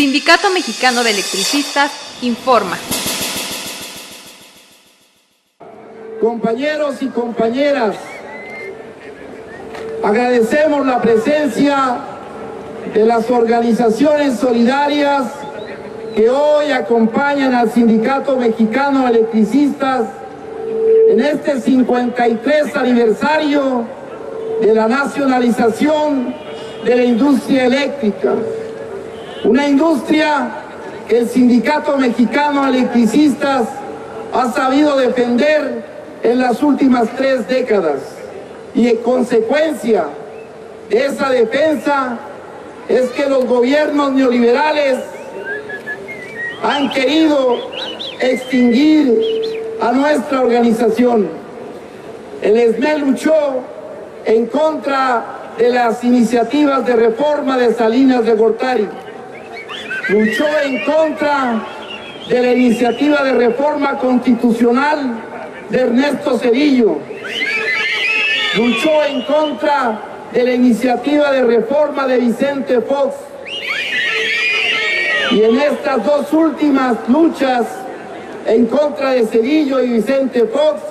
Sindicato Mexicano de Electricistas informa. Compañeros y compañeras, agradecemos la presencia de las organizaciones solidarias que hoy acompañan al Sindicato Mexicano de Electricistas en este 53 aniversario de la nacionalización de la industria eléctrica. Una industria que el Sindicato Mexicano de Electricistas ha sabido defender en las últimas 3 décadas. Y en consecuencia de esa defensa es que los gobiernos neoliberales han querido extinguir a nuestra organización. El SME luchó en contra de las iniciativas de reforma de Salinas de Gortari. Luchó en contra de la iniciativa de reforma constitucional de Ernesto Zedillo. Luchó en contra de la iniciativa de reforma de Vicente Fox. Y en estas 2 últimas luchas en contra de Zedillo y Vicente Fox,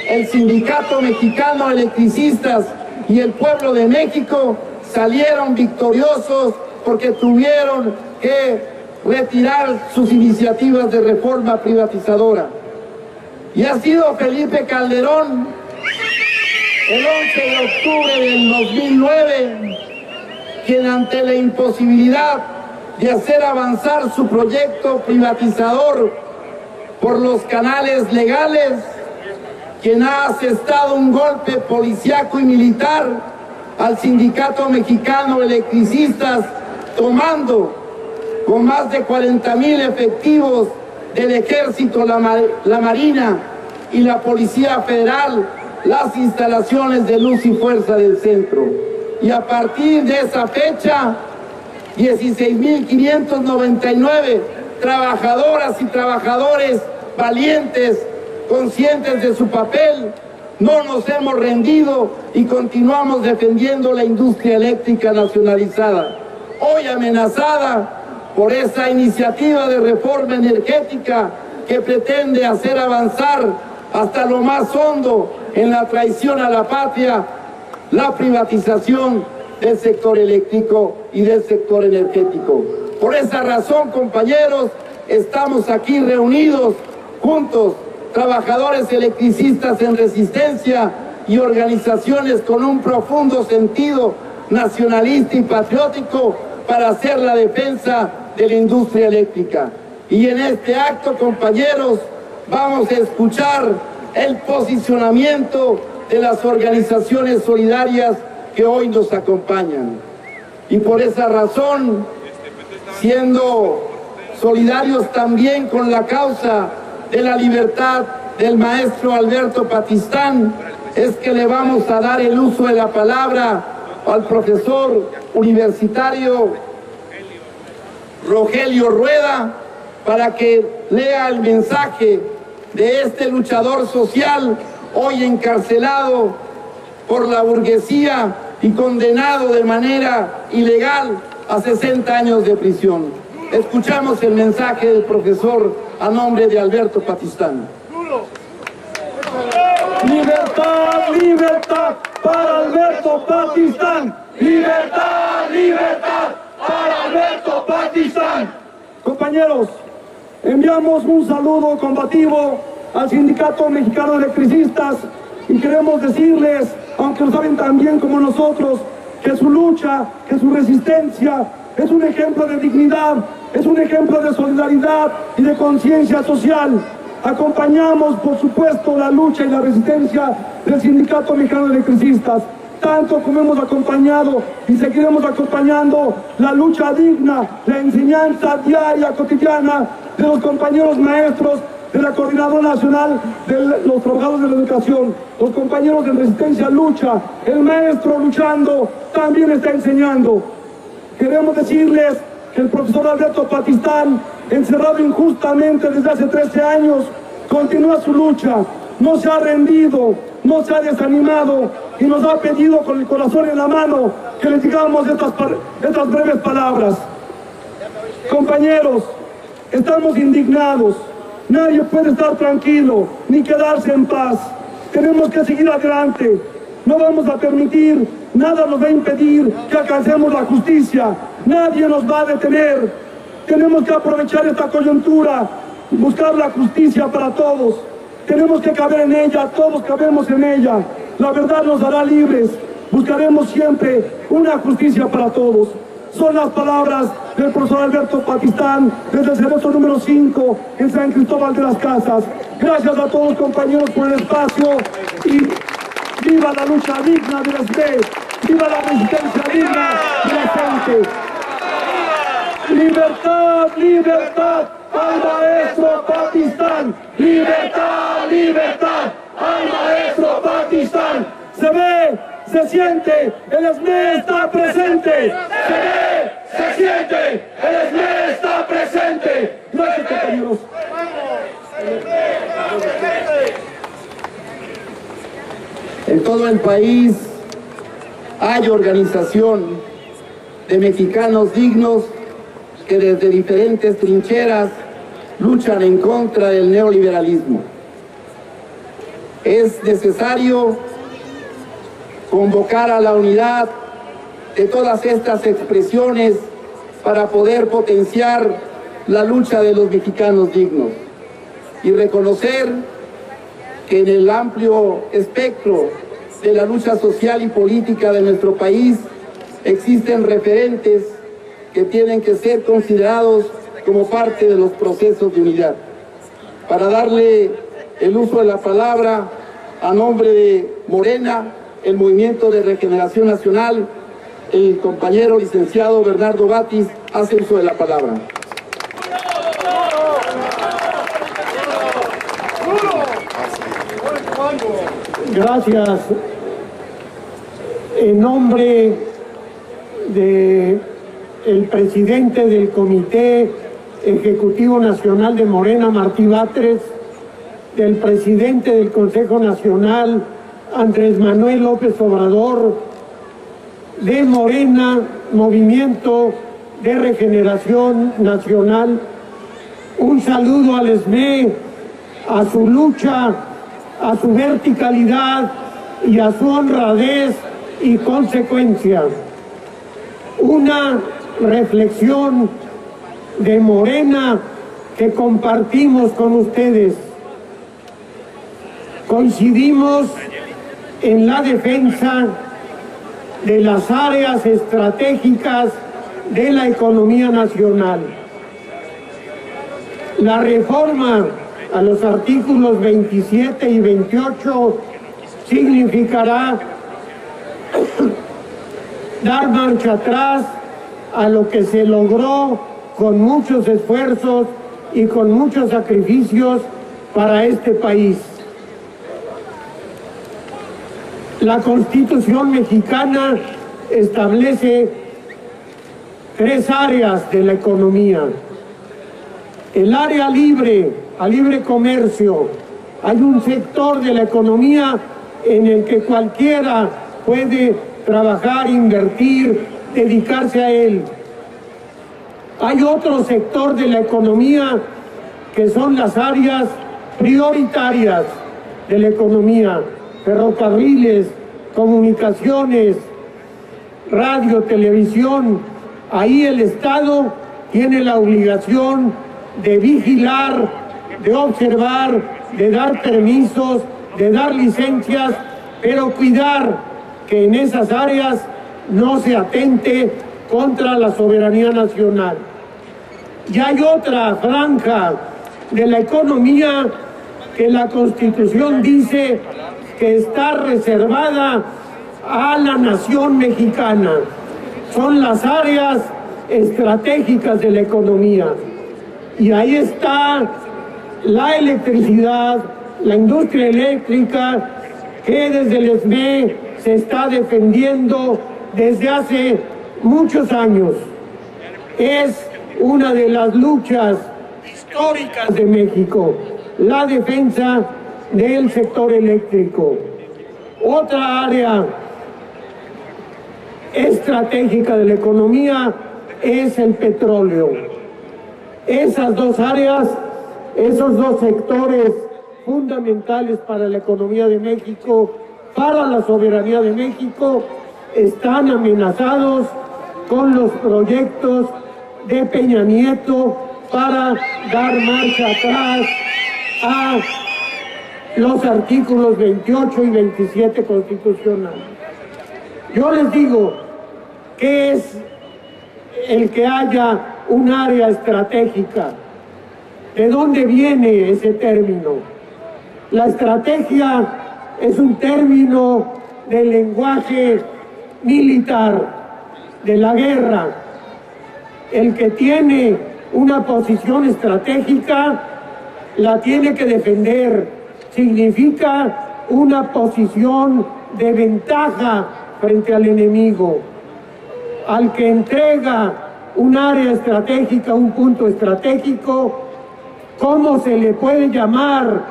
el Sindicato Mexicano de Electricistas y el pueblo de México salieron victoriosos porque tuvieron que retirar sus iniciativas de reforma privatizadora. Y ha sido Felipe Calderón, el 11 de octubre del 2009, quien ante la imposibilidad de hacer avanzar su proyecto privatizador por los canales legales, quien ha asestado un golpe policíaco y militar al Sindicato Mexicano de Electricistas, tomando con más de 40,000 efectivos del Ejército, la Marina y la Policía Federal las instalaciones de Luz y Fuerza del centro. Y a partir de esa fecha, 16,599 trabajadoras y trabajadores valientes, conscientes de su papel, no nos hemos rendido y continuamos defendiendo la industria eléctrica nacionalizada, hoy amenazada por esa iniciativa de reforma energética que pretende hacer avanzar hasta lo más hondo en la traición a la patria, la privatización del sector eléctrico y del sector energético. Por esa razón, compañeros, estamos aquí reunidos juntos, trabajadores electricistas en resistencia y organizaciones con un profundo sentido nacionalista y patriótico para hacer la defensa de la industria eléctrica. Y en este acto, compañeros, vamos a escuchar el posicionamiento de las organizaciones solidarias que hoy nos acompañan. Y por esa razón, siendo solidarios también con la causa de la libertad del maestro Alberto Patistán, es que le vamos a dar el uso de la palabra al profesor universitario Rogelio Rueda para que lea el mensaje de este luchador social hoy encarcelado por la burguesía y condenado de manera ilegal a 60 años de prisión. Escuchamos el mensaje del profesor a nombre de Alberto Patistán. Libertad, libertad para Alberto Patistán. Libertad, libertad para Alberto Patistán. Compañeros, enviamos un saludo combativo al Sindicato Mexicano de Electricistas y queremos decirles, aunque lo saben tan bien como nosotros, que su lucha, que su resistencia es un ejemplo de dignidad, es un ejemplo de solidaridad y de conciencia social. Acompañamos, por supuesto, la lucha y la resistencia del Sindicato Mexicano de Electricistas, tanto como hemos acompañado y seguiremos acompañando la lucha digna, la enseñanza diaria, cotidiana de los compañeros maestros de la Coordinadora Nacional de los Trabajadores de la Educación, los compañeros de Resistencia Lucha. El maestro luchando también está enseñando. Queremos decirles que el profesor Alberto Patistán, encerrado injustamente desde hace 13 años, continúa su lucha, no se ha rendido, no se ha desanimado y nos ha pedido con el corazón en la mano que les digamos estas breves palabras. Compañeros, estamos indignados. Nadie puede estar tranquilo ni quedarse en paz. Tenemos que seguir adelante. No vamos a permitir, nada nos va a impedir que alcancemos la justicia. Nadie nos va a detener. Tenemos que aprovechar esta coyuntura, buscar la justicia para todos. Tenemos que caber en ella, todos cabemos en ella. La verdad nos hará libres. Buscaremos siempre una justicia para todos. Son las palabras del profesor Alberto Patistán desde el semestre número 5 en San Cristóbal de las Casas. Gracias a todos, compañeros, por el espacio y viva la lucha digna del SB, viva la resistencia digna de la gente. ¡Libertad, libertad al maestro Patistán! ¡Libertad, libertad al maestro Patistán! Se ve, se siente, el SME está presente. Se ve, se siente, el SME está presente. Gracias, compañeros. En todo el país hay organización de mexicanos dignos que desde diferentes trincheras luchan en contra del neoliberalismo. Es necesario convocar a la unidad de todas estas expresiones para poder potenciar la lucha de los mexicanos dignos y reconocer que en el amplio espectro de la lucha social y política de nuestro país existen referentes que tienen que ser considerados como parte de los procesos de unidad. Para darle el uso de la palabra a nombre de Morena, el Movimiento de Regeneración Nacional, el compañero licenciado Bernardo Batis hace uso de la palabra. Gracias. En nombre del presidente del Comité Ejecutivo Nacional de Morena, Martí Batres, del presidente del Consejo Nacional, Andrés Manuel López Obrador, de Morena, Movimiento de Regeneración Nacional, un saludo al SME, a su lucha, a su verticalidad y a su honradez y consecuencia. Una reflexión de Morena que compartimos con ustedes. Coincidimos en la defensa de las áreas estratégicas de la economía nacional. La reforma a los artículos 27 y 28 significará dar marcha atrás a lo que se logró con muchos esfuerzos y con muchos sacrificios para este país. La Constitución mexicana establece 3 áreas de la economía. El área libre, a libre comercio. Hay un sector de la economía en el que cualquiera puede trabajar, invertir, dedicarse a él. Hay otro sector de la economía que son las áreas prioritarias de la economía: ferrocarriles, comunicaciones, radio, televisión. Ahí el Estado tiene la obligación de vigilar, de observar, de dar permisos, de dar licencias, pero cuidar que en esas áreas no se atente contra la soberanía nacional. Y hay otra franja de la economía que la Constitución dice que está reservada a la nación mexicana. Son las áreas estratégicas de la economía. Y ahí está la electricidad, la industria eléctrica, que desde el SME se está defendiendo desde hace muchos años. Es una de las luchas históricas de México, la defensa del sector eléctrico. Otra área estratégica de la economía es el petróleo. Esas dos áreas, esos dos sectores fundamentales para la economía de México, para la soberanía de México, están amenazados con los proyectos de Peña Nieto para dar marcha atrás a los artículos 28 y 27 constitucionales. Yo les digo que es el que haya un área estratégica. ¿De dónde viene ese término? La estrategia es un término del lenguaje militar, de la guerra. El que tiene una posición estratégica la tiene que defender. Significa una posición de ventaja frente al enemigo. Al que entrega un área estratégica, un punto estratégico, ¿cómo se le puede llamar?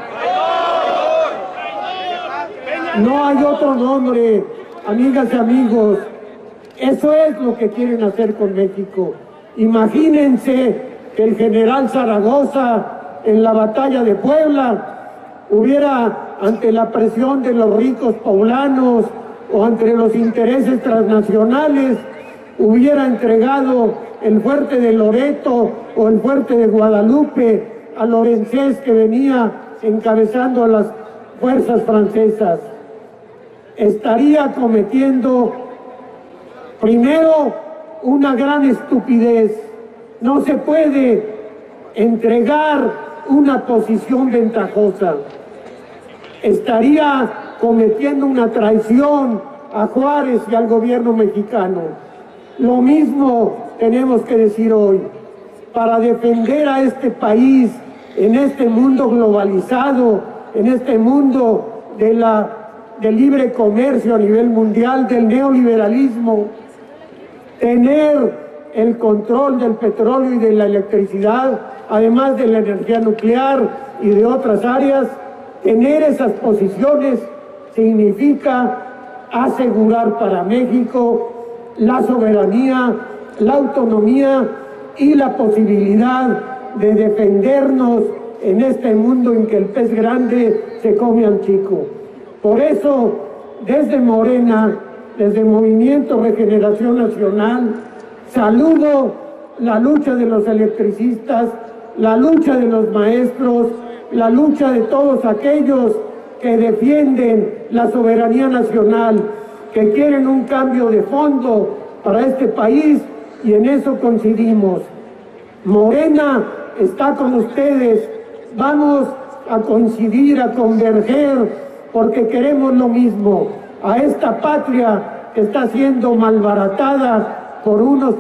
No hay otro nombre, amigas y amigos. Eso es lo que quieren hacer con México. Imagínense que el general Zaragoza en la batalla de Puebla hubiera, ante la presión de los ricos poblanos o ante los intereses transnacionales, hubiera entregado el fuerte de Loreto o el fuerte de Guadalupe a Lorenzés, que venía encabezando a las fuerzas francesas. Estaría cometiendo primero una gran estupidez. No se puede entregar una posición ventajosa. Estaría cometiendo una traición a Juárez y al gobierno mexicano. Lo mismo tenemos que decir hoy. Para defender a este país en este mundo globalizado, en este mundo de libre comercio a nivel mundial, del neoliberalismo, tener el control del petróleo y de la electricidad, además de la energía nuclear y de otras áreas, tener esas posiciones significa asegurar para México la soberanía, la autonomía y la posibilidad de defendernos en este mundo en que el pez grande se come al chico. Por eso, desde Morena, desde Movimiento Regeneración Nacional, saludo la lucha de los electricistas, la lucha de los maestros, la lucha de todos aquellos que defienden la soberanía nacional, que quieren un cambio de fondo para este país, y en eso coincidimos. Morena está con ustedes, vamos a coincidir, a converger, porque queremos lo mismo. A esta patria que está siendo malbaratada por unos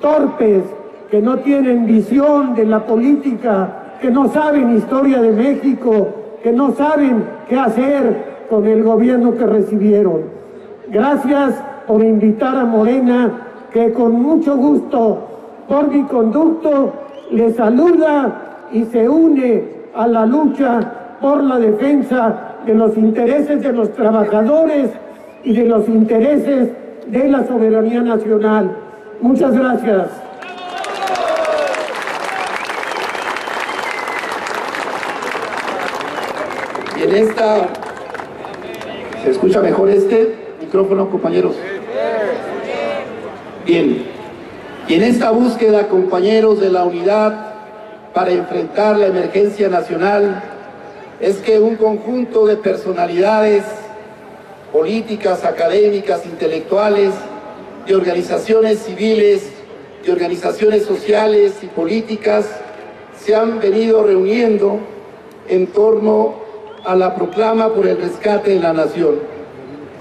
torpes que no tienen visión de la política, que no saben historia de México, que no saben qué hacer con el gobierno que recibieron. Gracias por invitar a Morena, que con mucho gusto, por mi conducto, le saluda y se une a la lucha por la defensa de los intereses de los trabajadores y de los intereses de la soberanía nacional. Muchas gracias. Y en esta... ¿Se escucha mejor este micrófono, compañeros? Bien. Y en esta búsqueda, compañeros, de la unidad para enfrentar la emergencia nacional, es que un conjunto de personalidades políticas, académicas, intelectuales, de organizaciones civiles, de organizaciones sociales y políticas, se han venido reuniendo en torno a la proclama por el rescate de la nación.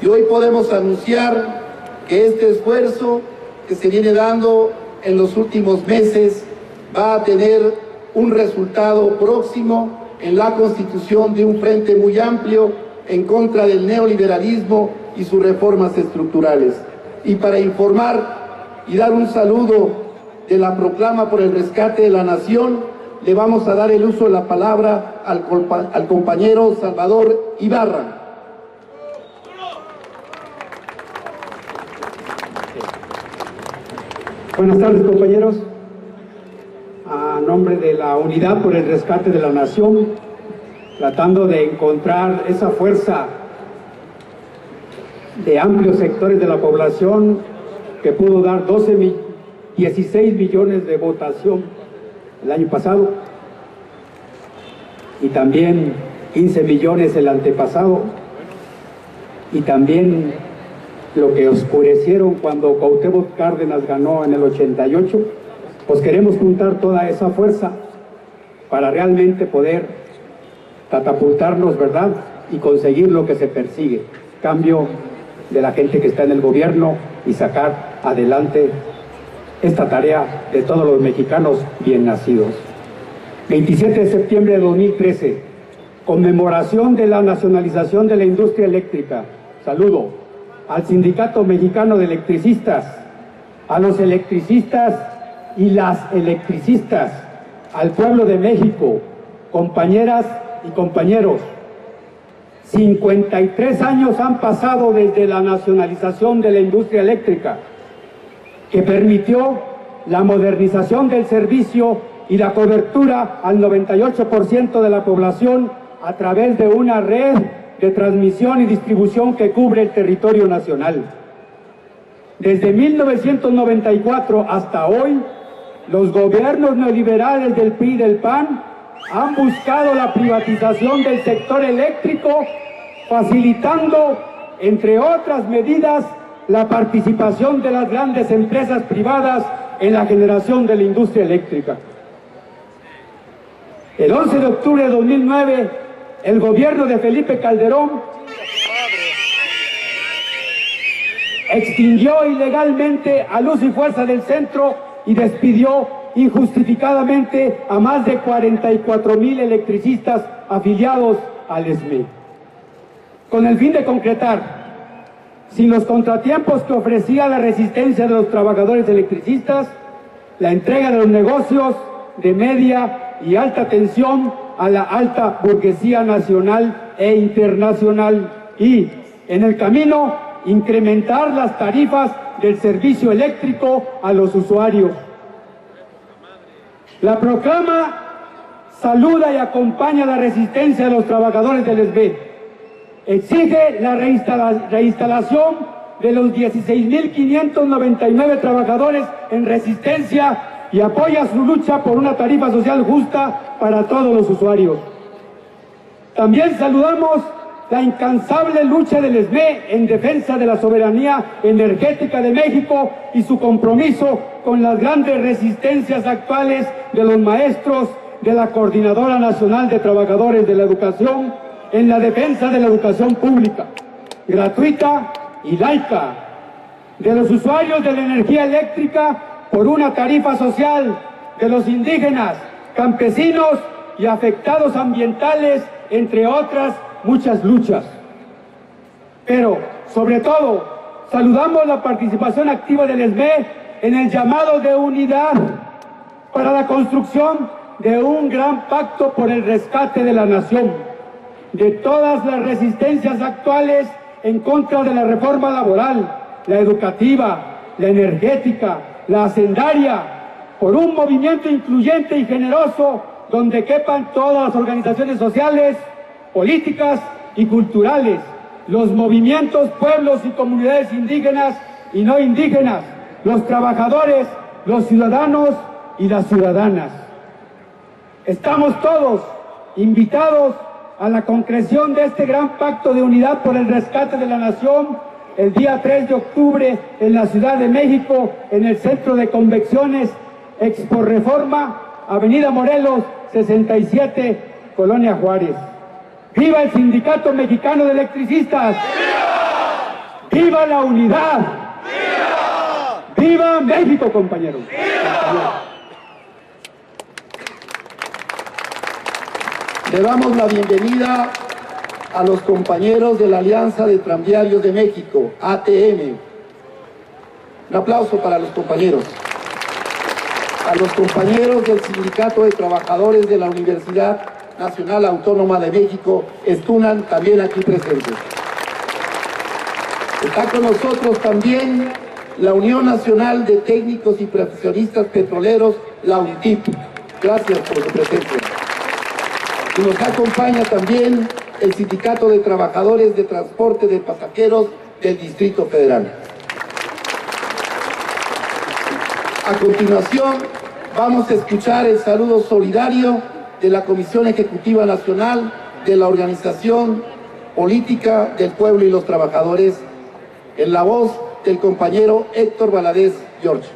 Y hoy podemos anunciar que este esfuerzo que se viene dando en los últimos meses va a tener un resultado próximo en la constitución de un frente muy amplio en contra del neoliberalismo y sus reformas estructurales. Y para informar y dar un saludo de la proclama por el rescate de la nación, le vamos a dar el uso de la palabra al compañero Salvador Ibarra. Buenas tardes, compañeros. A nombre de la Unidad por el Rescate de la Nación, tratando de encontrar esa fuerza de amplios sectores de la población que pudo dar 16 millones de votación el año pasado y también 15 millones el antepasado, y también lo que oscurecieron cuando Cuauhtémoc Cárdenas ganó en el 88, pues queremos juntar toda esa fuerza para realmente poder catapultarnos, ¿verdad?, y conseguir lo que se persigue, cambio de la gente que está en el gobierno y sacar adelante esta tarea de todos los mexicanos bien nacidos. 27 de septiembre de 2013, conmemoración de la nacionalización de la industria eléctrica. Saludo al Sindicato Mexicano de Electricistas, a los electricistas y las electricistas, al pueblo de México, compañeras y compañeros. 53 años han pasado desde la nacionalización de la industria eléctrica, que permitió la modernización del servicio y la cobertura al 98% de la población a través de una red de transmisión y distribución que cubre el territorio nacional. Desde 1994 hasta hoy, los gobiernos neoliberales del PRI y del PAN han buscado la privatización del sector eléctrico, facilitando, entre otras medidas, la participación de las grandes empresas privadas en la generación de la industria eléctrica. El 11 de octubre de 2009, el gobierno de Felipe Calderón extinguió ilegalmente a Luz y Fuerza del Centro y despidió injustificadamente a más de 44,000 electricistas afiliados al SME. Con el fin de concretar, sin los contratiempos que ofrecía la resistencia de los trabajadores electricistas, la entrega de los negocios de media y alta tensión a la alta burguesía nacional e internacional y, en el camino, incrementar las tarifas del servicio eléctrico a los usuarios. La proclama saluda y acompaña la resistencia de los trabajadores del SB. Exige la reinstalación de los 16.599 trabajadores en resistencia y apoya su lucha por una tarifa social justa para todos los usuarios. También saludamos la incansable lucha del SME en defensa de la soberanía energética de México y su compromiso con las grandes resistencias actuales de los maestros de la Coordinadora Nacional de Trabajadores de la Educación en la defensa de la educación pública, gratuita y laica, de los usuarios de la energía eléctrica por una tarifa social, de los indígenas, campesinos y afectados ambientales, entre otras muchas luchas. Pero, sobre todo, saludamos la participación activa del SME en el llamado de unidad para la construcción de un gran pacto por el rescate de la nación, de todas las resistencias actuales en contra de la reforma laboral, la educativa, la energética, la hacendaria, por un movimiento incluyente y generoso donde quepan todas las organizaciones sociales, políticas y culturales, los movimientos, pueblos y comunidades indígenas y no indígenas, los trabajadores, los ciudadanos y las ciudadanas. Estamos todos invitados a la concreción de este gran pacto de unidad por el rescate de la nación el día 3 de octubre en la Ciudad de México, en el Centro de Convenciones Expo Reforma, Avenida Morelos, 67, Colonia Juárez. ¡Viva el Sindicato Mexicano de Electricistas! ¡Viva! ¡Viva la unidad! ¡Viva! ¡Viva México, compañeros! ¡Viva! Le damos la bienvenida a los compañeros de la Alianza de Tranviarios de México, ATM. Un aplauso para los compañeros. A los compañeros del Sindicato de Trabajadores de la Universidad Nacional Autónoma de México, Estunan, también aquí presentes. Está con nosotros también la Unión Nacional de Técnicos y Profesionistas Petroleros, la UNTIP. Gracias por su presencia. Y nos acompaña también el Sindicato de Trabajadores de Transporte de Pasajeros del Distrito Federal. A continuación, vamos a escuchar el saludo solidario de la Comisión Ejecutiva Nacional de la Organización Política del Pueblo y los Trabajadores, en la voz del compañero Héctor Valadez George.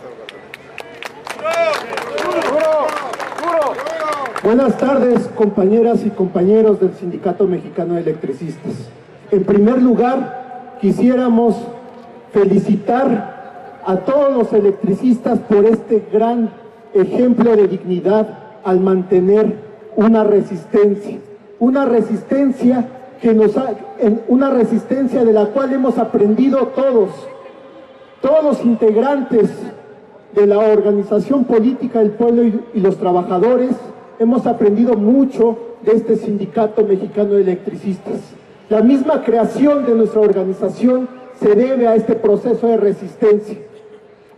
Buenas tardes, compañeras y compañeros del Sindicato Mexicano de Electricistas. En primer lugar, quisiéramos felicitar a todos los electricistas por este gran ejemplo de dignidad al mantener una resistencia de la cual hemos aprendido todos los integrantes de la Organización Política del Pueblo y los Trabajadores. Hemos aprendido mucho de este Sindicato Mexicano de Electricistas. La misma creación de nuestra organización se debe a este proceso de resistencia.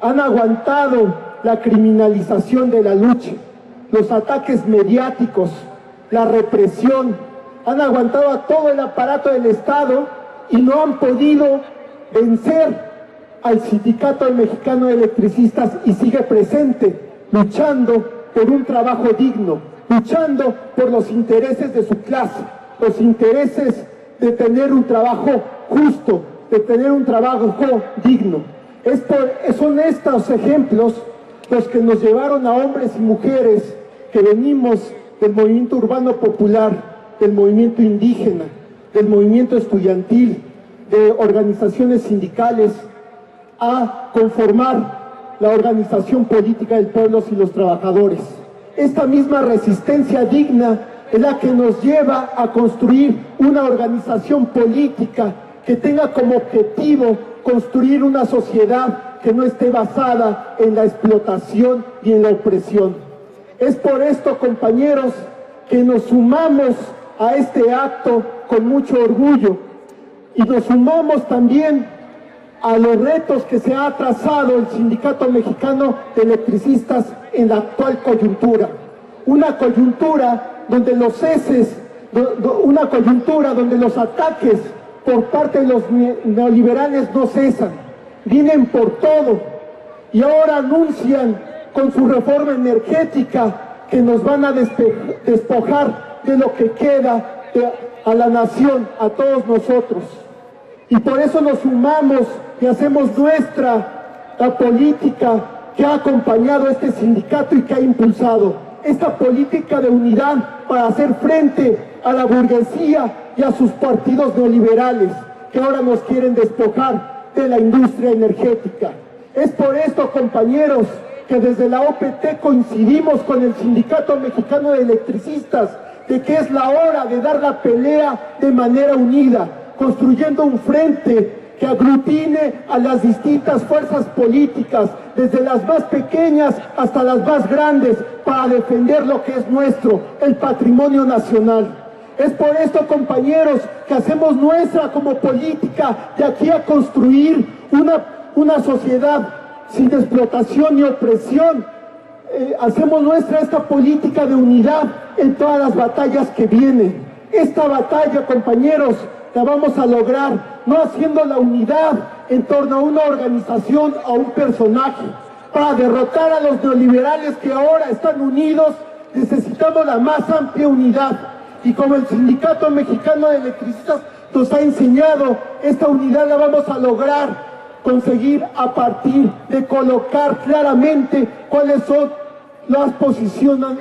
Han aguantado la criminalización de la lucha, los ataques mediáticos, la represión, han aguantado a todo el aparato del Estado y no han podido vencer al Sindicato Mexicano de Electricistas, y sigue presente, luchando por un trabajo digno, luchando por los intereses de su clase, los intereses de tener un trabajo justo, de tener un trabajo digno. Son estos ejemplos los que nos llevaron a hombres y mujeres que venimos del movimiento urbano popular, del movimiento indígena, del movimiento estudiantil, de organizaciones sindicales, a conformar la Organización Política del Pueblo y los Trabajadores. Esta misma resistencia digna es la que nos lleva a construir una organización política que tenga como objetivo construir una sociedad que no esté basada en la explotación y en la opresión. Es por esto, compañeros, que nos sumamos a este acto con mucho orgullo y nos sumamos también a los retos que se ha trazado el Sindicato Mexicano de Electricistas en la actual coyuntura. Una coyuntura donde los ceses, una coyuntura donde los ataques por parte de los neoliberales no cesan, vienen por todo y ahora anuncian con su reforma energética que nos van a despojar de lo que queda a la nación, a todos nosotros. Y por eso nos sumamos y hacemos nuestra la política que ha acompañado a este sindicato y que ha impulsado esta política de unidad para hacer frente a la burguesía y a sus partidos neoliberales que ahora nos quieren despojar de la industria energética. Es por esto, compañeros, que desde la OPT coincidimos con el Sindicato Mexicano de Electricistas de que es la hora de dar la pelea de manera unida, construyendo un frente que aglutine a las distintas fuerzas políticas, desde las más pequeñas hasta las más grandes, para defender lo que es nuestro, el patrimonio nacional. Es por esto, compañeros, que hacemos nuestra como política de aquí a construir una sociedad sin explotación ni opresión. Hacemos nuestra esta política de unidad en todas las batallas que vienen. Esta batalla, compañeros, la vamos a lograr no haciendo la unidad en torno a una organización o a un personaje. Para derrotar a los neoliberales que ahora están unidos, necesitamos la más amplia unidad. Y como el Sindicato Mexicano de Electricistas nos ha enseñado, esta unidad la vamos a lograr conseguir a partir de colocar claramente cuáles son las posiciones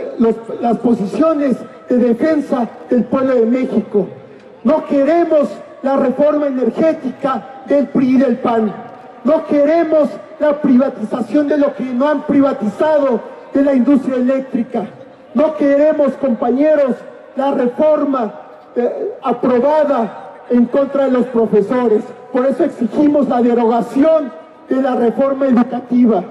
de defensa del pueblo de México. No queremos la reforma energética del PRI y del PAN. No queremos la privatización de lo que no han privatizado de la industria eléctrica. No queremos, compañeros, la reforma aprobada en contra de los profesores. Por eso exigimos la derogación de la reforma educativa.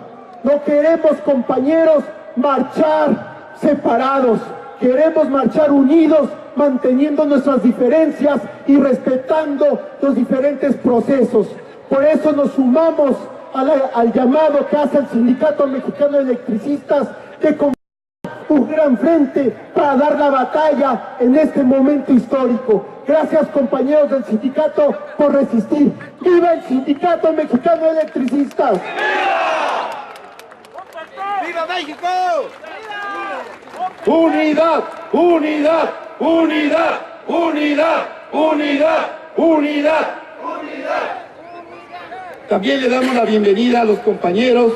No queremos, compañeros, marchar separados. Queremos marchar unidos, manteniendo nuestras diferencias y respetando los diferentes procesos. Por eso nos sumamos al llamado que hace el Sindicato Mexicano de Electricistas de un gran frente para dar la batalla en este momento histórico. Gracias, compañeros del sindicato, por resistir. ¡Viva el Sindicato Mexicano de Electricistas! ¡Viva México! ¡Unidad! ¡Unidad! ¡Unidad! ¡Unidad! ¡Unidad! ¡Unidad! También le damos la bienvenida a los compañeros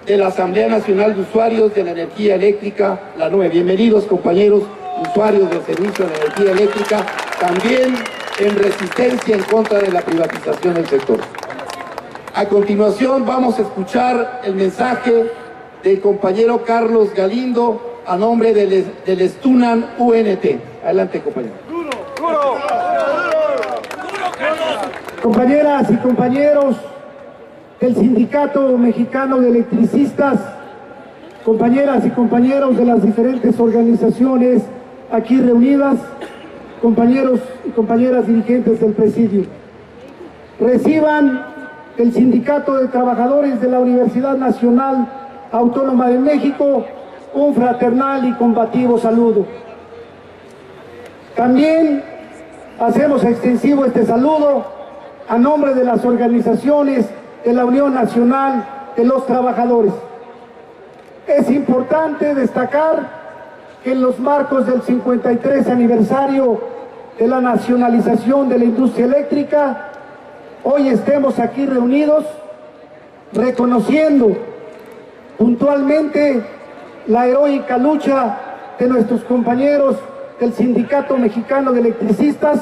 de la Asamblea Nacional de Usuarios de la Energía Eléctrica, la 9. Bienvenidos, compañeros usuarios del servicio de la energía eléctrica, también en resistencia en contra de la privatización del sector. A continuación vamos a escuchar el mensaje del compañero Carlos Galindo a nombre del Stunan UNT. Adelante, compañero. Compañeras y compañeros del Sindicato Mexicano de Electricistas, compañeras y compañeros de las diferentes organizaciones aquí reunidas, compañeros y compañeras dirigentes del presidio, reciban del Sindicato de Trabajadores de la Universidad Nacional Autónoma de México un fraternal y combativo saludo. También hacemos extensivo este saludo a nombre de las organizaciones de la Unión Nacional de los Trabajadores. Es importante destacar que en los marcos del 53 aniversario de la nacionalización de la industria eléctrica, hoy estemos aquí reunidos reconociendo puntualmente la heroica lucha de nuestros compañeros del Sindicato Mexicano de Electricistas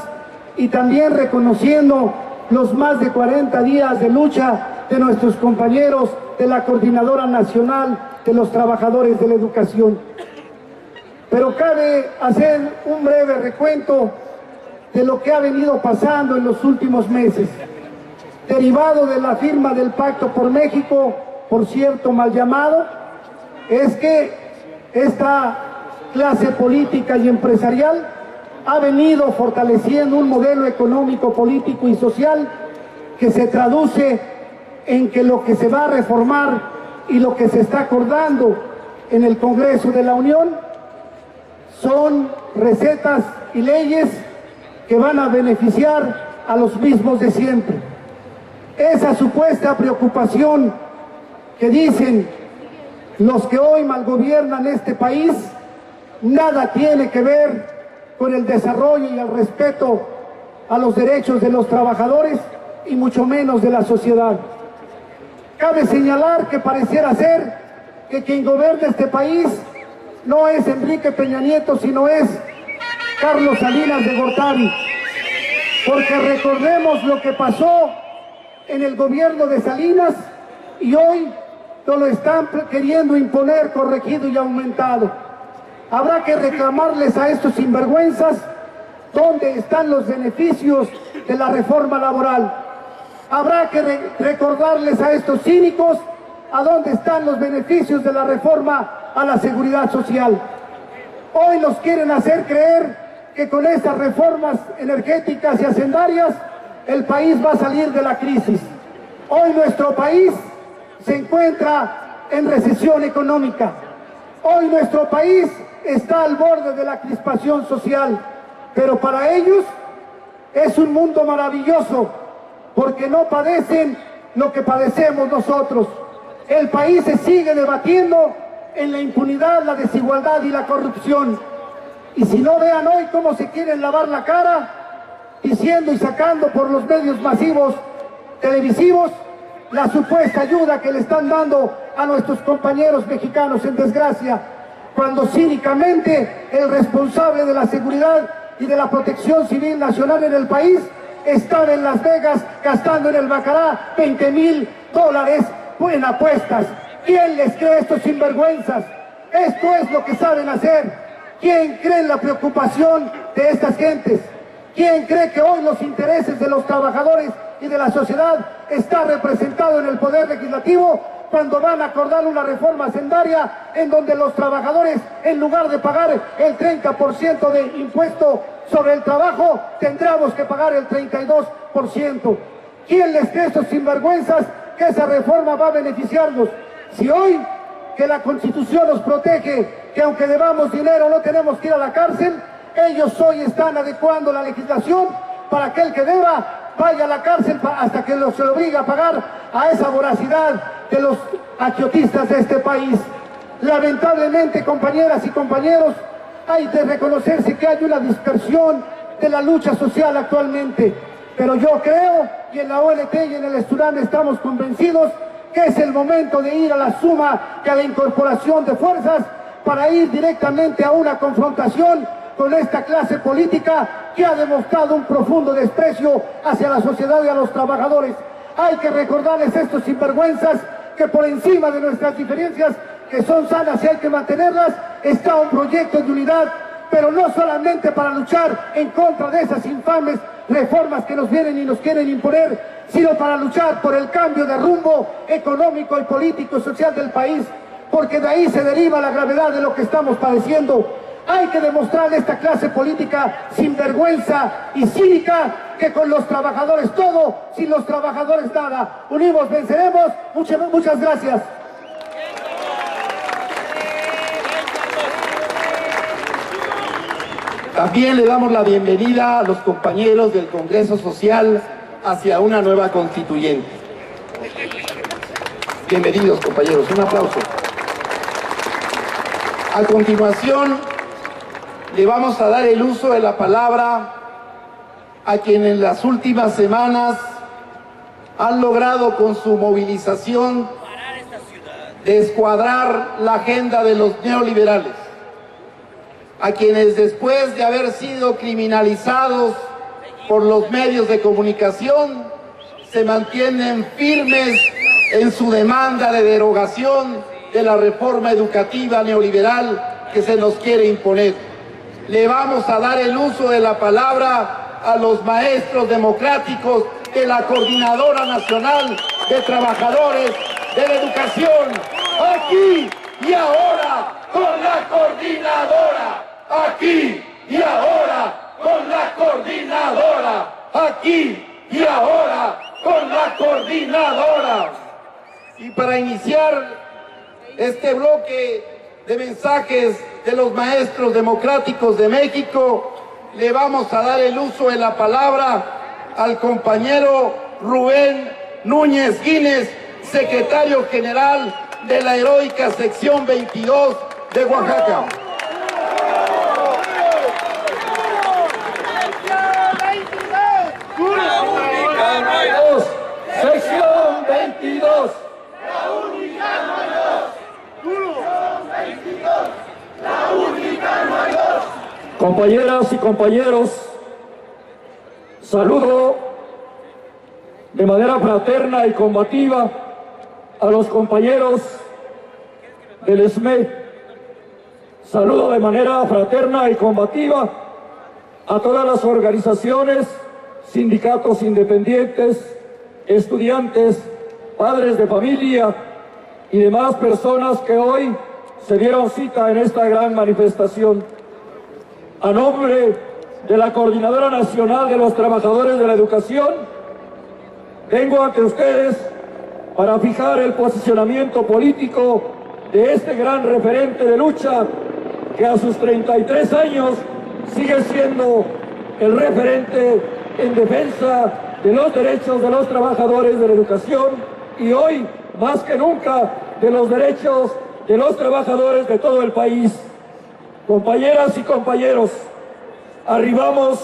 y también reconociendo los más de 40 días de lucha de nuestros compañeros de la Coordinadora Nacional de los Trabajadores de la Educación. Pero cabe hacer un breve recuento de lo que ha venido pasando en los últimos meses. Derivado de la firma del Pacto por México, por cierto mal llamado, es que esta clase política y empresarial ha venido fortaleciendo un modelo económico, político y social que se traduce en que lo que se va a reformar y lo que se está acordando en el Congreso de la Unión son recetas y leyes que van a beneficiar a los mismos de siempre. Esa supuesta preocupación que dicen los que hoy malgobiernan este país nada tiene que ver con el desarrollo y el respeto a los derechos de los trabajadores y mucho menos de la sociedad. Cabe señalar que pareciera ser que quien gobierna este país no es Enrique Peña Nieto, sino es Carlos Salinas de Gortari. Porque recordemos lo que pasó en el gobierno de Salinas y hoy nos lo están queriendo imponer corregido y aumentado. Habrá que reclamarles a estos sinvergüenzas dónde están los beneficios de la reforma laboral. Habrá que recordarles a estos cínicos a dónde están los beneficios de la reforma a la seguridad social. Hoy nos quieren hacer creer que con estas reformas energéticas y hacendarias el país va a salir de la crisis. Hoy nuestro país se encuentra en recesión económica. Hoy nuestro país está al borde de la crispación social, pero para ellos es un mundo maravilloso, porque no padecen lo que padecemos nosotros. El país se sigue debatiendo en la impunidad, la desigualdad y la corrupción. Y si no, vean hoy cómo se quieren lavar la cara, diciendo y sacando por los medios masivos televisivos la supuesta ayuda que le están dando a nuestros compañeros mexicanos en desgracia, cuando cínicamente el responsable de la seguridad y de la protección civil nacional en el país estaba en Las Vegas gastando en el Bacará $20,000 en apuestas. ¿Quién les cree a estos sinvergüenzas? Esto es lo que saben hacer. ¿Quién cree en la preocupación de estas gentes? ¿Quién cree que hoy los intereses de los trabajadores y de la sociedad está representado en el Poder Legislativo cuando van a acordar una reforma hacendaria en donde los trabajadores, en lugar de pagar el 30% de impuesto sobre el trabajo, tendremos que pagar el 32%? ¿Quién les cree a estos sinvergüenzas que esa reforma va a beneficiarnos. Si hoy que la Constitución nos protege, que aunque debamos dinero no tenemos que ir a la cárcel, ellos hoy están adecuando la legislación para que el que deba vaya a la cárcel hasta que se lo obligue a pagar a esa voracidad de los aquiotistas de este país. Lamentablemente, compañeras y compañeros, hay de reconocerse que hay una dispersión de la lucha social actualmente, pero yo creo, y en la OLT y en el Esturán estamos convencidos, que es el momento de ir a la suma y a la incorporación de fuerzas para ir directamente a una confrontación con esta clase política que ha demostrado un profundo desprecio hacia la sociedad y a los trabajadores. Hay que recordarles a estos sinvergüenzas que por encima de nuestras diferencias, que son sanas y hay que mantenerlas, está un proyecto de unidad, pero no solamente para luchar en contra de esas infames reformas que nos vienen y nos quieren imponer, sino para luchar por el cambio de rumbo económico y político y social del país, porque de ahí se deriva la gravedad de lo que estamos padeciendo. Hay que demostrarle a esta clase política sin vergüenza y cínica que con los trabajadores todo, sin los trabajadores nada. Unimos, venceremos. Muchas gracias. También le damos la bienvenida a los compañeros del Congreso Social hacia una nueva constituyente. Bienvenidos, compañeros. Un aplauso. A continuación, le vamos a dar el uso de la palabra a quienes en las últimas semanas han logrado con su movilización descuadrar la agenda de los neoliberales, a quienes después de haber sido criminalizados por los medios de comunicación se mantienen firmes en su demanda de derogación de la reforma educativa neoliberal que se nos quiere imponer. Le vamos a dar el uso de la palabra a los maestros democráticos de la Coordinadora Nacional de Trabajadores de la Educación, aquí y ahora con la coordinadora, aquí y ahora con la coordinadora, aquí y ahora con la coordinadora. Y para iniciar este bloque de mensajes de los maestros democráticos de México, le vamos a dar el uso de la palabra al compañero Rubén Núñez Guínez, secretario general de la heroica sección 22 de Oaxaca. Sección 22. Compañeras y compañeros, saludo de manera fraterna y combativa a los compañeros del SME. Saludo de manera fraterna y combativa a todas las organizaciones, sindicatos independientes, estudiantes, padres de familia y demás personas que hoy se dieron cita en esta gran manifestación. A nombre de la Coordinadora Nacional de los Trabajadores de la Educación, vengo ante ustedes para fijar el posicionamiento político de este gran referente de lucha que a sus 33 años sigue siendo el referente en defensa de los derechos de los trabajadores de la educación y hoy, más que nunca, de los derechos de los trabajadores de todo el país. Compañeras y compañeros, arribamos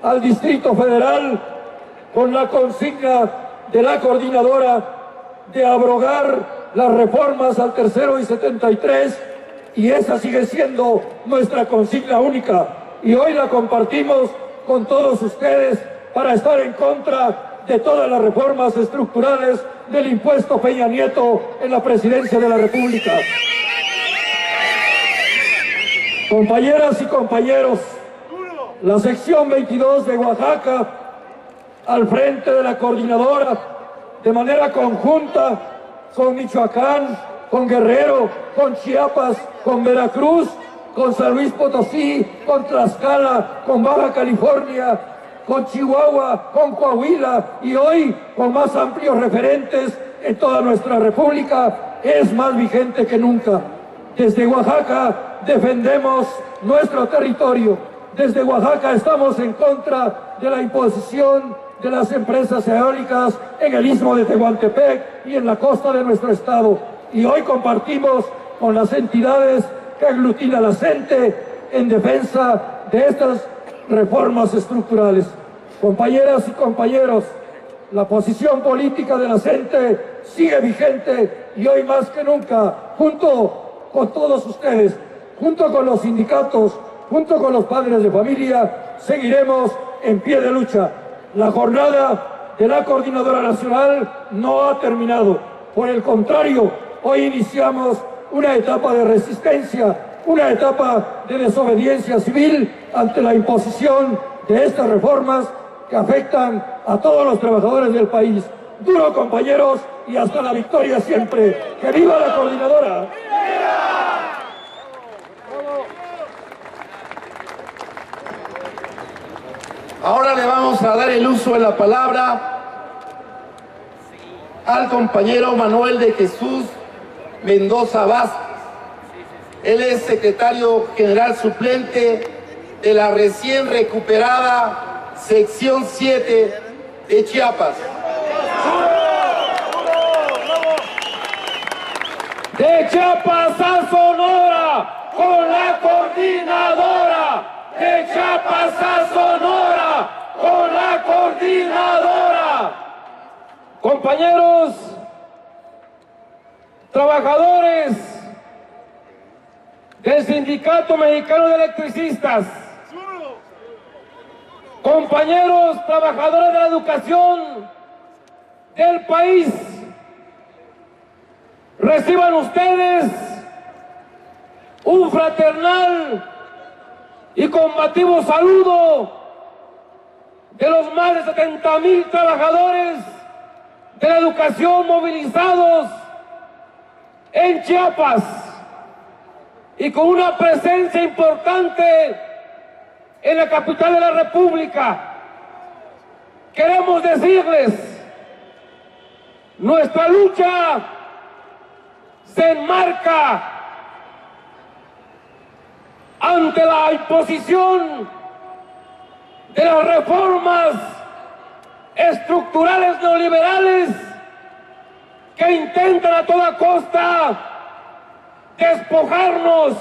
al Distrito Federal con la consigna de la coordinadora de abrogar las reformas al tercero y 73, y esa sigue siendo nuestra consigna única, y hoy la compartimos con todos ustedes para estar en contra de todas las reformas estructurales del impuesto Peña Nieto en la presidencia de la República. Compañeras y compañeros, la sección 22 de Oaxaca, al frente de la coordinadora, de manera conjunta con Michoacán, con Guerrero, con Chiapas, con Veracruz, con San Luis Potosí, con Tlaxcala, con Baja California, con Chihuahua, con Coahuila y hoy con más amplios referentes en toda nuestra república es más vigente que nunca. Desde Oaxaca defendemos nuestro territorio. Desde Oaxaca estamos en contra de la imposición de las empresas eólicas en el istmo de Tehuantepec y en la costa de nuestro estado. Y hoy compartimos con las entidades que aglutina la CENTE en defensa de estas reformas estructurales. Compañeras y compañeros, la posición política de la CENTE sigue vigente y hoy más que nunca, junto con todos ustedes, junto con los sindicatos, junto con los padres de familia, seguiremos en pie de lucha. La jornada de la Coordinadora Nacional no ha terminado. Por el contrario, hoy iniciamos una etapa de resistencia, una etapa de desobediencia civil ante la imposición de estas reformas que afectan a todos los trabajadores del país. Duro, compañeros, y hasta la victoria siempre. ¡Que viva la Coordinadora! Ahora le vamos a dar el uso de la palabra al compañero Manuel de Jesús Mendoza Vázquez. Él es secretario general suplente de la recién recuperada sección 7 de Chiapas. De Chiapas a Sonora, con la Coordinadora. De Chiapas a Sonora, con la Coordinadora. Compañeros, trabajadores del Sindicato Mexicano de Electricistas, compañeros trabajadores de la educación del país, reciban ustedes un fraternal y combativo saludo de los más de 70,000 trabajadores de la educación movilizados en Chiapas y con una presencia importante en la capital de la República. Queremos decirles, nuestra lucha se enmarca ante la imposición de las reformas estructurales neoliberales que intentan a toda costa despojarnos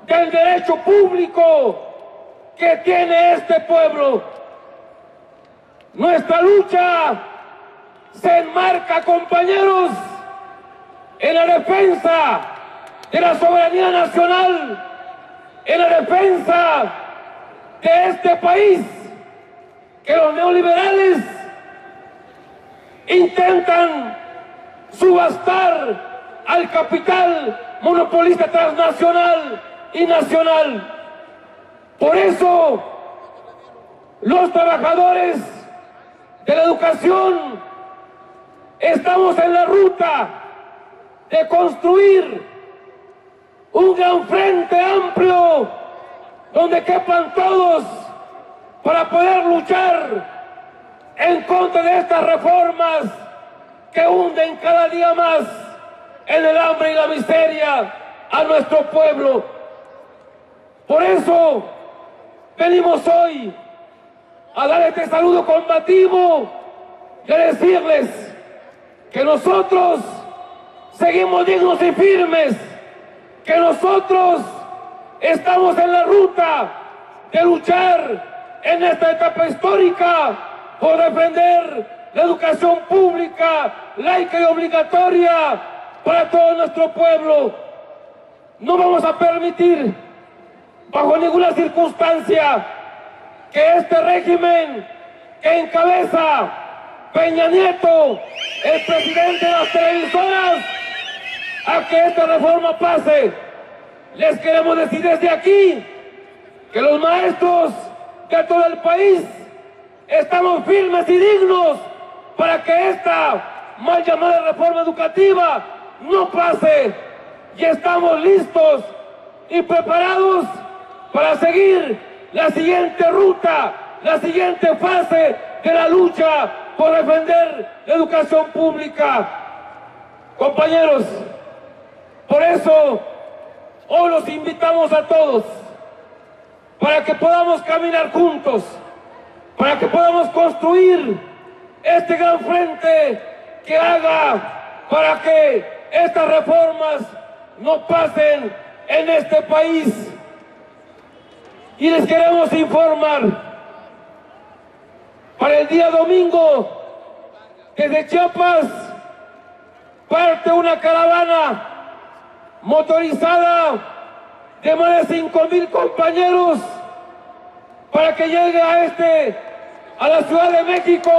del derecho público que tiene este pueblo. Nuestra lucha se enmarca, compañeros, en la defensa de la soberanía nacional, en la defensa de este país que los neoliberales intentan subastar al capital monopolista transnacional y nacional. Por eso, los trabajadores de la educación estamos en la ruta de construir un gran frente amplio donde quepan todos para poder luchar en contra de estas reformas que hunden cada día más en el hambre y la miseria a nuestro pueblo. Por eso venimos hoy a dar este saludo combativo y a decirles que nosotros seguimos dignos y firmes, que nosotros estamos en la ruta de luchar en esta etapa histórica por defender la educación pública, laica y obligatoria para todo nuestro pueblo. No vamos a permitir bajo ninguna circunstancia que este régimen que encabeza Peña Nieto, el presidente de las televisoras, a que esta reforma pase. Les queremos decir desde aquí que los maestros de todo el país estamos firmes y dignos para que esta mal llamada reforma educativa no pase, y estamos listos y preparados para seguir la siguiente ruta, la siguiente fase de la lucha por defender la educación pública. Compañeros, por eso hoy los invitamos a todos para que podamos caminar juntos, para que podamos construir este gran frente que haga para que estas reformas no pasen en este país. Y les queremos informar, para el día domingo, desde Chiapas, parte una caravana motorizada de más de 5,000 compañeros para que llegue a la Ciudad de México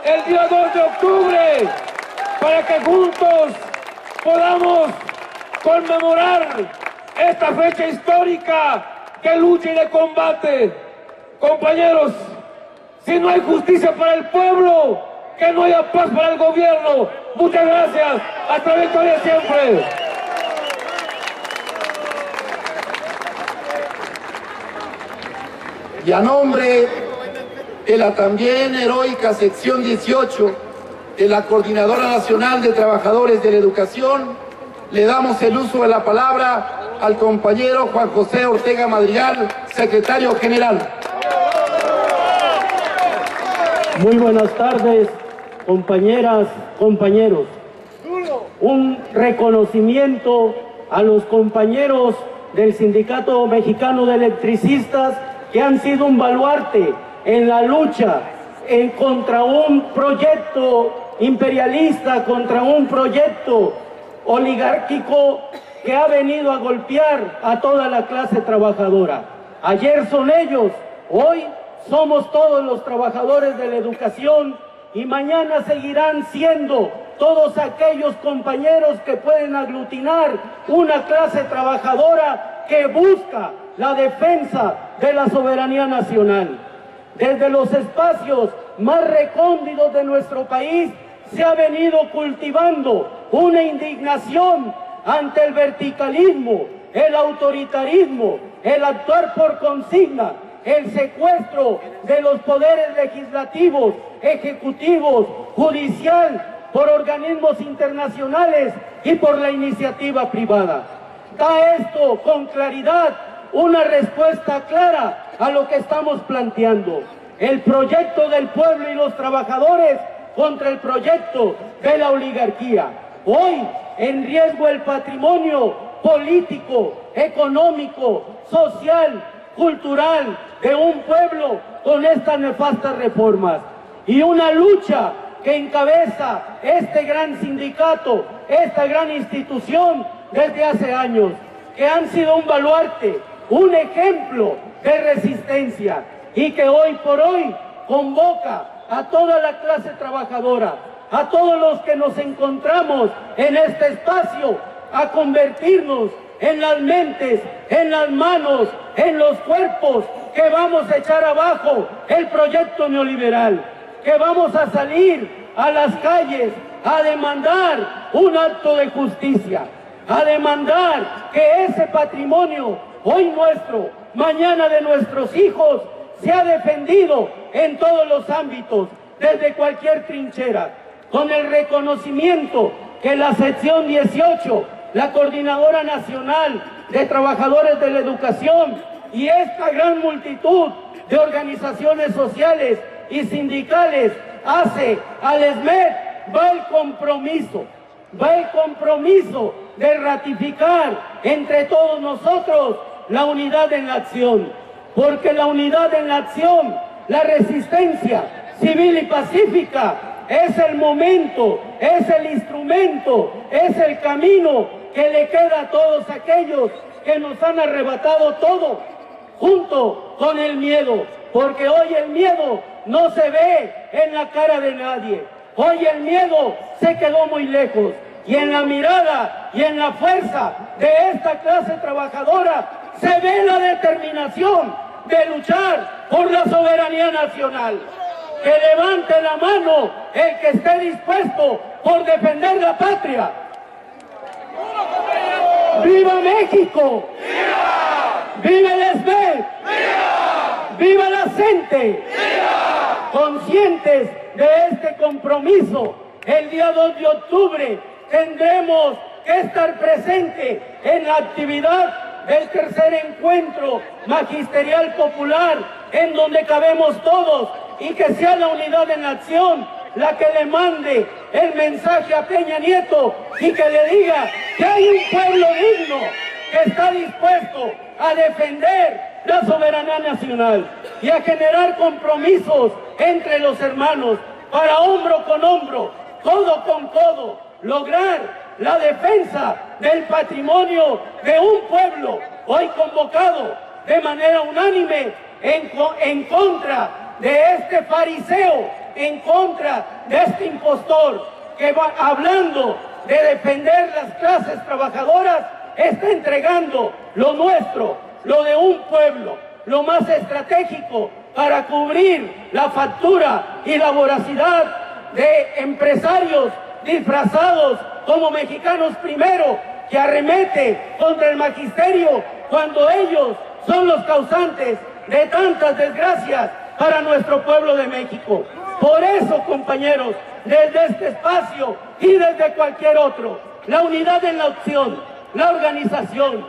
el día 2 de octubre, para que juntos podamos conmemorar esta fecha histórica de lucha y de combate. Compañeros, si no hay justicia para el pueblo, que no haya paz para el gobierno. Muchas gracias. Hasta la victoria siempre. Y a nombre de la también heroica sección 18 de la Coordinadora Nacional de Trabajadores de la Educación, le damos el uso de la palabra al compañero Juan José Ortega Madrigal, secretario general. Muy buenas tardes, compañeras, compañeros. Un reconocimiento a los compañeros del Sindicato Mexicano de Electricistas que han sido un baluarte en la lucha contra un proyecto imperialista, contra un proyecto oligárquico que ha venido a golpear a toda la clase trabajadora. Ayer son ellos, hoy somos todos los trabajadores de la educación y mañana seguirán siendo todos aquellos compañeros que pueden aglutinar una clase trabajadora que busca la defensa de la soberanía nacional. Desde los espacios más recónditos de nuestro país se ha venido cultivando una indignación ante el verticalismo, el autoritarismo, el actuar por consigna, el secuestro de los poderes legislativos, ejecutivos, judicial, por organismos internacionales y por la iniciativa privada. Da esto con claridad una respuesta clara a lo que estamos planteando. El proyecto del pueblo y los trabajadores contra el proyecto de la oligarquía. Hoy en riesgo el patrimonio político, económico, social, cultural de un pueblo con estas nefastas reformas. Y una lucha que encabeza este gran sindicato, esta gran institución desde hace años, que han sido un baluarte, un ejemplo de resistencia y que hoy por hoy convoca a toda la clase trabajadora, a todos los que nos encontramos en este espacio, a convertirnos en las mentes, en las manos, en los cuerpos que vamos a echar abajo el proyecto neoliberal, que vamos a salir a las calles a demandar un acto de justicia, a demandar que ese patrimonio, hoy nuestro, mañana de nuestros hijos, sea defendido en todos los ámbitos, desde cualquier trinchera, con el reconocimiento que la sección 18, la Coordinadora Nacional de Trabajadores de la Educación y esta gran multitud de organizaciones sociales y sindicales hace al SMED, va el compromiso de ratificar entre todos nosotros la unidad en la acción, porque la unidad en la acción, la resistencia civil y pacífica es el momento, es el instrumento, es el camino que le queda a todos aquellos que nos han arrebatado todo, junto con el miedo, porque hoy el miedo no se ve en la cara de nadie, hoy el miedo se quedó muy lejos, y en la mirada y en la fuerza de esta clase trabajadora se ve la determinación de luchar por la soberanía nacional. Que levante la mano el que esté dispuesto por defender la patria. ¡Viva México! ¡Viva! ¡Viva el SMED! ¡Viva! ¡Viva la CENTE! ¡Viva! Conscientes de este compromiso, el día 2 de octubre tendremos que estar presente en la actividad del tercer encuentro magisterial popular, en donde cabemos todos, y que sea la unidad en acción la que le mande el mensaje a Peña Nieto y que le diga que hay un pueblo digno que está dispuesto a defender la soberanía nacional y a generar compromisos entre los hermanos para hombro con hombro, codo con codo, lograr la defensa del patrimonio de un pueblo hoy convocado de manera unánime en contra de este fariseo, en contra de este impostor que va hablando de defender las clases trabajadoras, está entregando lo nuestro, lo de un pueblo, lo más estratégico para cubrir la factura y la voracidad de empresarios disfrazados como Mexicanos Primero, que arremete contra el magisterio cuando ellos son los causantes de tantas desgracias para nuestro pueblo de México. Por eso, compañeros, desde este espacio y desde cualquier otro, la unidad en la opción, la organización,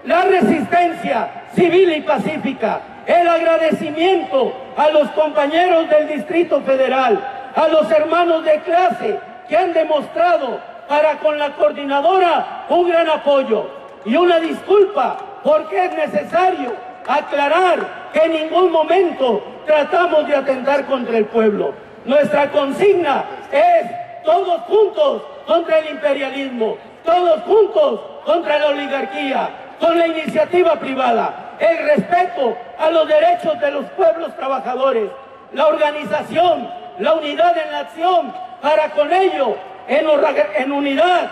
la resistencia civil y pacífica, el agradecimiento a los compañeros del Distrito Federal, a los hermanos de clase que han demostrado para con la coordinadora un gran apoyo, y una disculpa porque es necesario aclarar que en ningún momento tratamos de atentar contra el pueblo. Nuestra consigna es todos juntos contra el imperialismo, todos juntos contra la oligarquía, con la iniciativa privada, el respeto a los derechos de los pueblos trabajadores, la organización, la unidad en la acción, para con ello, en unidad,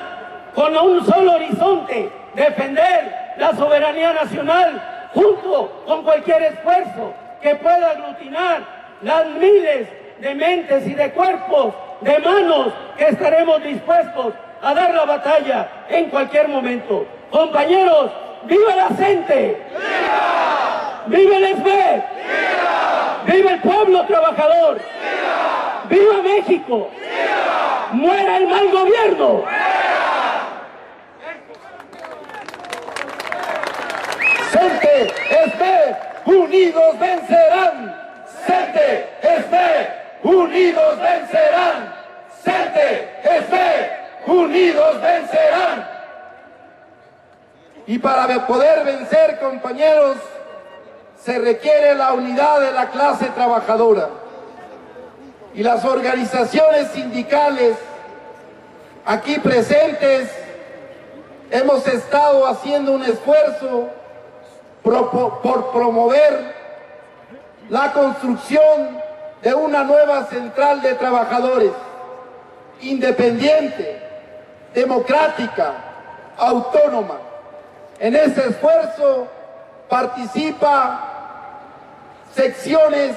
con un solo horizonte, defender la soberanía nacional, junto con cualquier esfuerzo que pueda aglutinar las miles de mentes y de cuerpos, de manos, que estaremos dispuestos a dar la batalla en cualquier momento. Compañeros, ¡viva la gente! ¡Viva! ¡Viva el SB! ¡Viva! ¡Viva el pueblo trabajador! ¡Viva! ¡Viva México! ¡Viva! ¡Muera el mal gobierno! CENTE, SB, unidos vencerán. CENTE, SB, unidos vencerán. CENTE, SB, unidos vencerán. Y para poder vencer, compañeros, se requiere la unidad de la clase trabajadora. Y las organizaciones sindicales aquí presentes hemos estado haciendo un esfuerzo por promover la construcción de una nueva central de trabajadores, independiente, democrática, autónoma. En ese esfuerzo participa secciones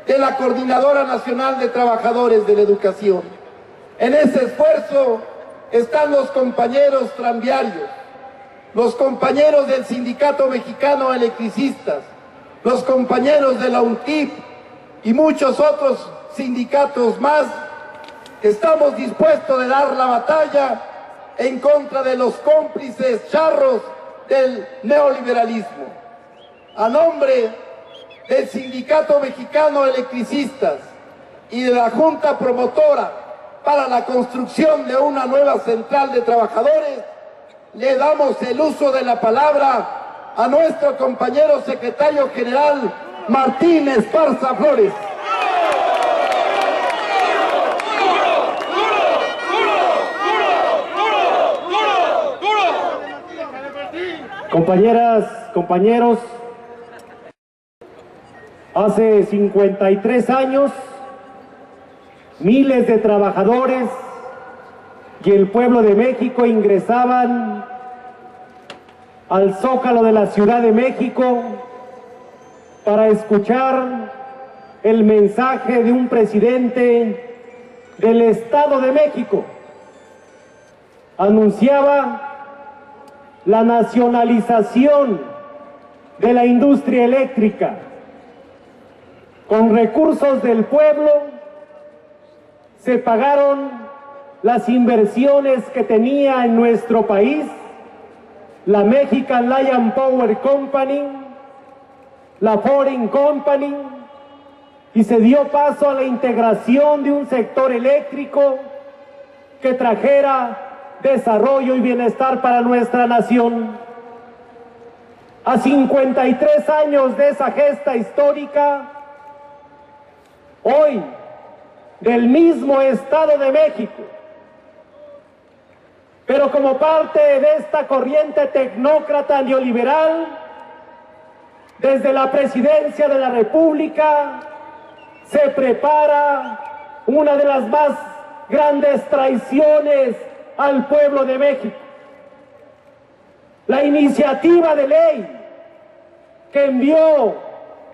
de la Coordinadora Nacional de Trabajadores de la Educación. En ese esfuerzo están los compañeros tranviarios, los compañeros del Sindicato Mexicano de Electricistas, los compañeros de la UNTIP y muchos otros sindicatos más, que estamos dispuestos a dar la batalla en contra de los cómplices charros del neoliberalismo. A nombre del Sindicato Mexicano de Electricistas y de la Junta Promotora para la construcción de una nueva central de trabajadores, le damos el uso de la palabra a nuestro compañero secretario general Martín Esparza Flores. Compañeras, compañeros, hace 53 años, miles de trabajadores y el pueblo de México ingresaban al Zócalo de la Ciudad de México para escuchar el mensaje de un presidente del Estado de México. Anunciaba la nacionalización de la industria eléctrica con recursos del pueblo se pagaron las inversiones que tenía en nuestro país la Mexican Lion Power Company, la Foreign Company, y se dio paso a la integración de un sector eléctrico que trajera desarrollo y bienestar para nuestra nación. A 53 años de esa gesta histórica, hoy, del mismo Estado de México, pero como parte de esta corriente tecnócrata neoliberal, desde la Presidencia de la República se prepara una de las más grandes traiciones al pueblo de México. La iniciativa de ley que envió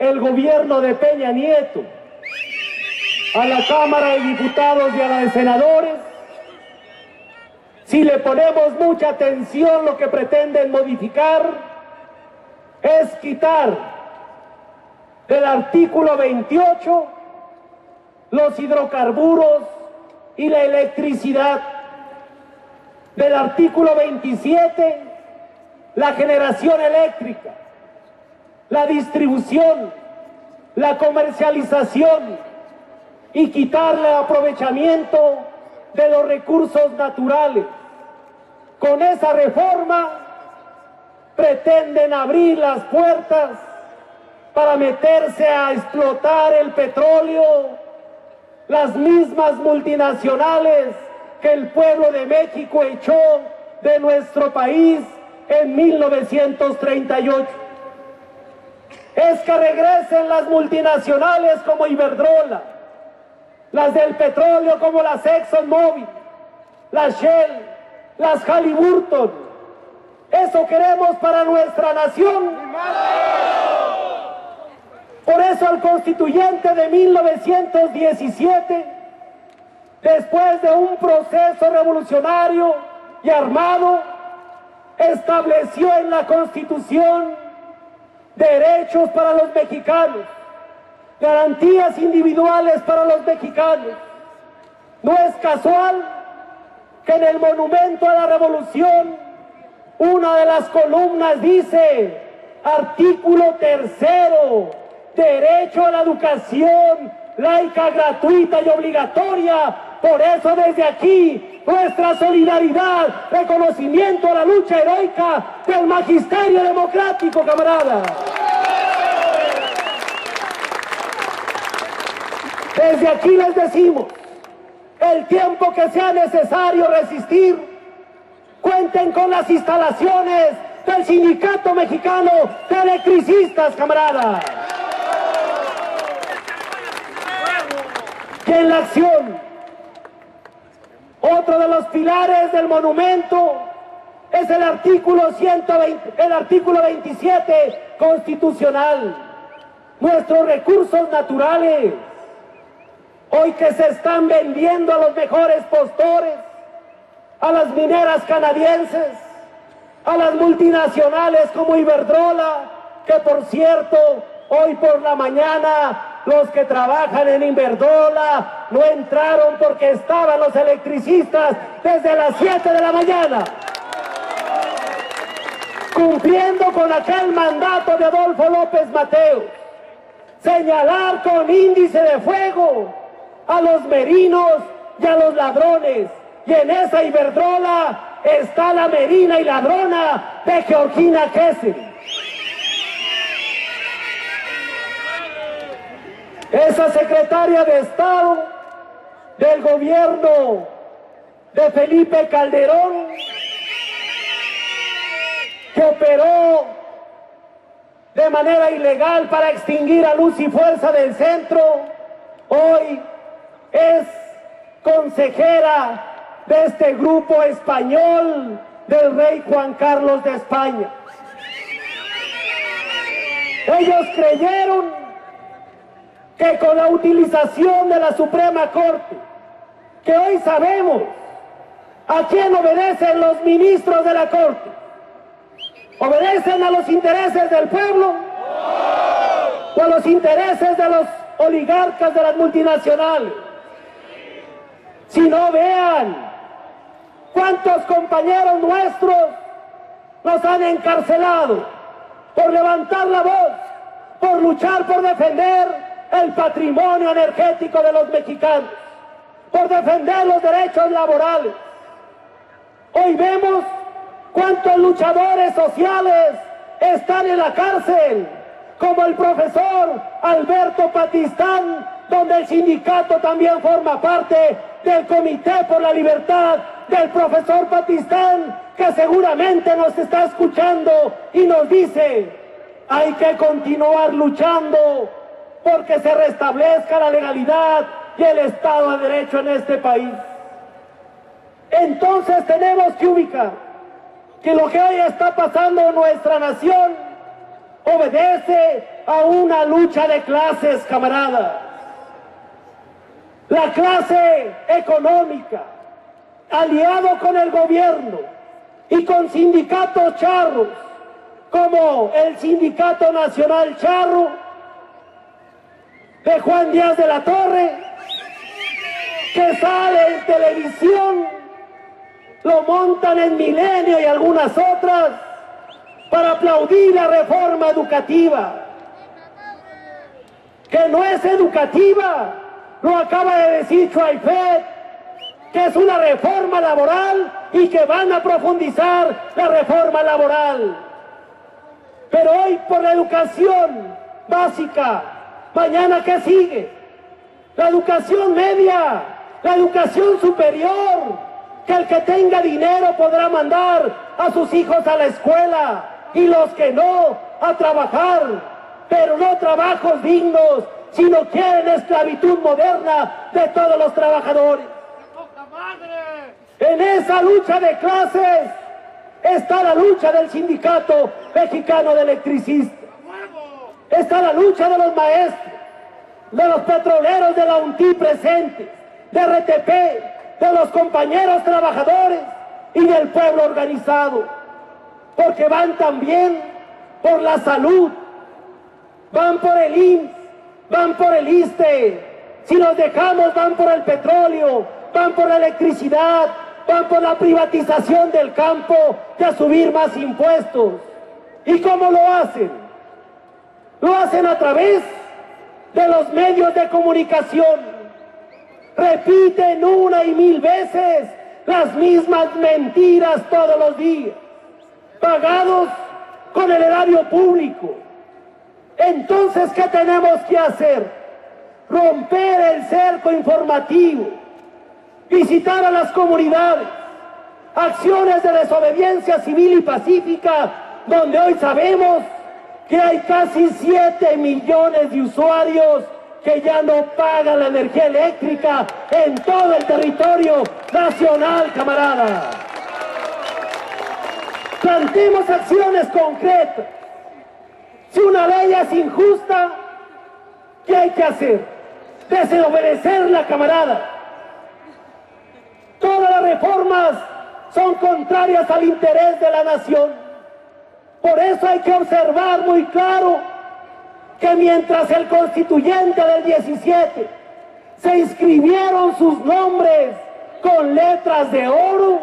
el gobierno de Peña Nieto a la Cámara de Diputados y a la de Senadores, si le ponemos mucha atención, lo que pretenden modificar es quitar del artículo 28 los hidrocarburos y la electricidad, del artículo 27 la generación eléctrica, la distribución, la comercialización y quitarle el aprovechamiento de los recursos naturales. Con esa reforma pretenden abrir las puertas para meterse a explotar el petróleo, las mismas multinacionales que el pueblo de México echó de nuestro país en 1938. Es que regresen las multinacionales como Iberdrola, las del petróleo como las ExxonMobil, las Shell, las Halliburton. Eso queremos para nuestra nación. Por eso el constituyente de 1917, después de un proceso revolucionario y armado, estableció en la Constitución derechos para los mexicanos, garantías individuales para los mexicanos. No es casual que en el monumento a la revolución una de las columnas dice: artículo 3º, derecho a la educación laica, gratuita y obligatoria. Por eso desde aquí nuestra solidaridad, reconocimiento a la lucha heroica del magisterio democrático, camarada. Desde aquí les decimos, el tiempo que sea necesario resistir, cuenten con las instalaciones del Sindicato Mexicano de Electricistas, camarada. Que en la acción, otro de los pilares del monumento es el artículo 27 constitucional. Nuestros recursos naturales, hoy que se están vendiendo a los mejores postores, a las mineras canadienses, a las multinacionales como Iberdrola, que por cierto, hoy por la mañana los que trabajan en Iberdrola no entraron porque estaban los electricistas desde las 7 de la mañana, cumpliendo con aquel mandato de Adolfo López Mateos, señalar con índice de fuego a los merinos y a los ladrones. Y en esa Iberdrola está la merina y ladrona de Georgina Kessel. Esa secretaria de Estado del gobierno de Felipe Calderón, que operó de manera ilegal para extinguir a Luz y Fuerza del Centro, hoy es consejera de este grupo español del rey Juan Carlos de España. Ellos creyeron que con la utilización de la Suprema Corte, que hoy sabemos a quién obedecen los ministros de la Corte, ¿obedecen a los intereses del pueblo o a los intereses de los oligarcas de las multinacionales? sino vean cuántos compañeros nuestros nos han encarcelado por levantar la voz, por luchar por defender el patrimonio energético de los mexicanos, por defender los derechos laborales. Hoy vemos cuántos luchadores sociales están en la cárcel, como el profesor Alberto Patistán, donde el sindicato también forma parte del Comité por la Libertad del profesor Patistán, que seguramente nos está escuchando y nos dice: hay que continuar luchando porque se restablezca la legalidad y el Estado de Derecho en este país. Entonces tenemos que ubicar que lo que hoy está pasando en nuestra nación obedece a una lucha de clases, camaradas. La clase económica, aliado con el gobierno y con sindicatos charros, como el Sindicato Nacional Charro de Juan Díaz de la Torre, que sale en televisión, lo montan en Milenio y algunas otras para aplaudir la reforma educativa, que no es educativa. Lo acaba de decir Chuaifet, que es una reforma laboral y que van a profundizar la reforma laboral. Pero hoy por la educación básica, mañana ¿qué sigue? La educación media, la educación superior, que el que tenga dinero podrá mandar a sus hijos a la escuela y los que no, a trabajar, pero no trabajos dignos, sino quieren esclavitud moderna de todos los trabajadores. En esa lucha de clases está la lucha del Sindicato Mexicano de Electricistas, está la lucha de los maestros, de los petroleros de la UNTI presentes, de RTP, de los compañeros trabajadores y del pueblo organizado, porque van también por la salud, van por el IMSS, van por el ISSSTE, si los dejamos van por el petróleo, van por la electricidad, van por la privatización del campo y a subir más impuestos. ¿Y cómo lo hacen? Lo hacen a través de los medios de comunicación. Repiten una y mil veces las mismas mentiras todos los días, pagados con el erario público. Entonces, ¿qué tenemos que hacer? Romper el cerco informativo, visitar a las comunidades, acciones de desobediencia civil y pacífica, donde hoy sabemos que hay casi 7 millones de usuarios que ya no pagan la energía eléctrica en todo el territorio nacional, camarada. Planteemos acciones concretas. Si una ley es injusta, ¿qué hay que hacer? Desobedecerla, camarada. Todas las reformas son contrarias al interés de la nación. Por eso hay que observar muy claro que mientras el constituyente del 17 se inscribieron sus nombres con letras de oro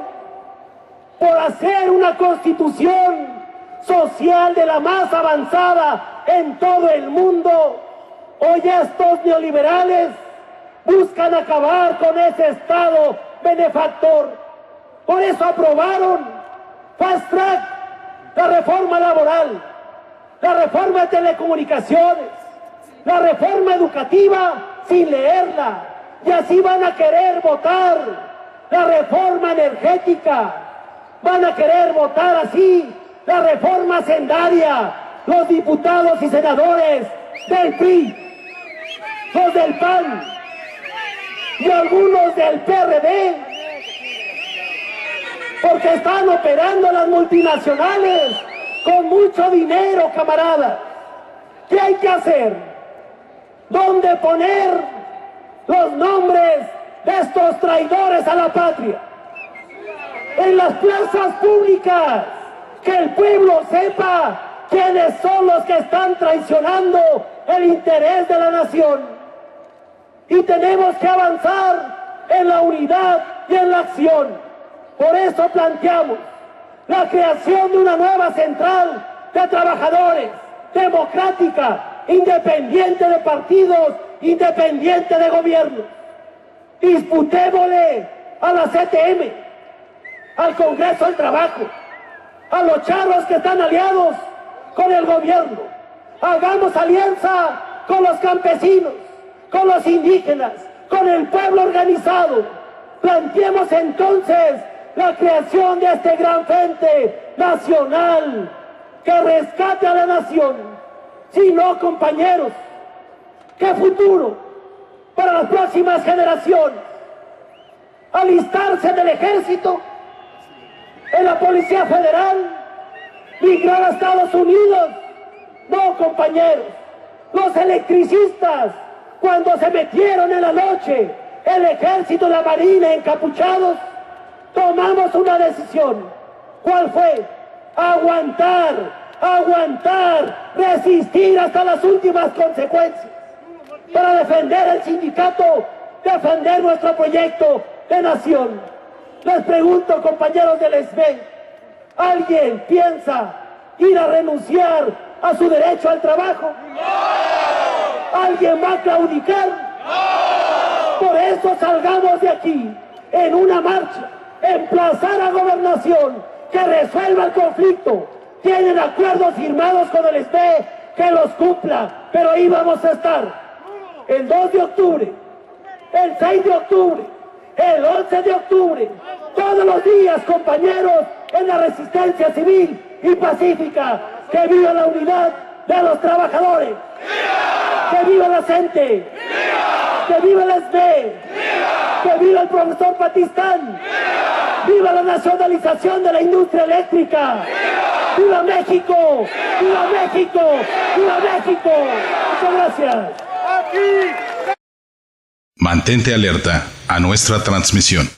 por hacer una constitución social de la más avanzada en todo el mundo, hoy estos neoliberales buscan acabar con ese Estado benefactor. Por eso aprobaron fast track la reforma laboral, la reforma de telecomunicaciones, la reforma educativa sin leerla, y así van a querer votar la reforma energética, van a querer votar así la reforma hacendaria, los diputados y senadores del PRI, los del PAN y algunos del PRD, porque están operando las multinacionales con mucho dinero, camaradas. ¿Qué hay que hacer? ¿Dónde poner los nombres de estos traidores a la patria? En las plazas públicas, que el pueblo sepa quiénes son los que están traicionando el interés de la nación. Y tenemos que avanzar en la unidad y en la acción. Por eso planteamos la creación de una nueva central de trabajadores, democrática, independiente de partidos, independiente de gobiernos. Disputémosle a la CTM, al Congreso del Trabajo, a los charros que están aliados con el gobierno. Hagamos alianza con los campesinos, con los indígenas, con el pueblo organizado. Planteemos entonces la creación de este gran frente nacional que rescate a la nación. Si no, compañeros, ¿qué futuro para las próximas generaciones? Alistarse en el ejército, en la Policía Federal, migrar a Estados Unidos. No, compañeros, los electricistas, cuando se metieron en la noche, el ejército y la marina encapuchados, tomamos una decisión. ¿Cuál fue? Aguantar, aguantar, resistir hasta las últimas consecuencias para defender el sindicato, defender nuestro proyecto de nación. Les pregunto, compañeros del SB, ¿alguien piensa ir a renunciar a su derecho al trabajo? ¡No! ¿Alguien va a claudicar? ¡No! Por eso salgamos de aquí en una marcha, emplazar a Gobernación que resuelva el conflicto. Tienen acuerdos firmados con el SB, que los cumpla, pero ahí vamos a estar el 2 de octubre, el 6 de octubre, el 11 de octubre, todos los días, compañeros, en la resistencia civil y pacífica. ¡Que viva la unidad de los trabajadores! ¡Viva! ¡Que viva la CENTE! ¡Viva! ¡Que viva el SB! ¡Viva! ¡Que viva el profesor Patistán! ¡Viva! ¡Viva la nacionalización de la industria eléctrica! ¡Viva! ¡Viva México! ¡Viva México! ¡Viva México! Muchas gracias. Mantente alerta a nuestra transmisión.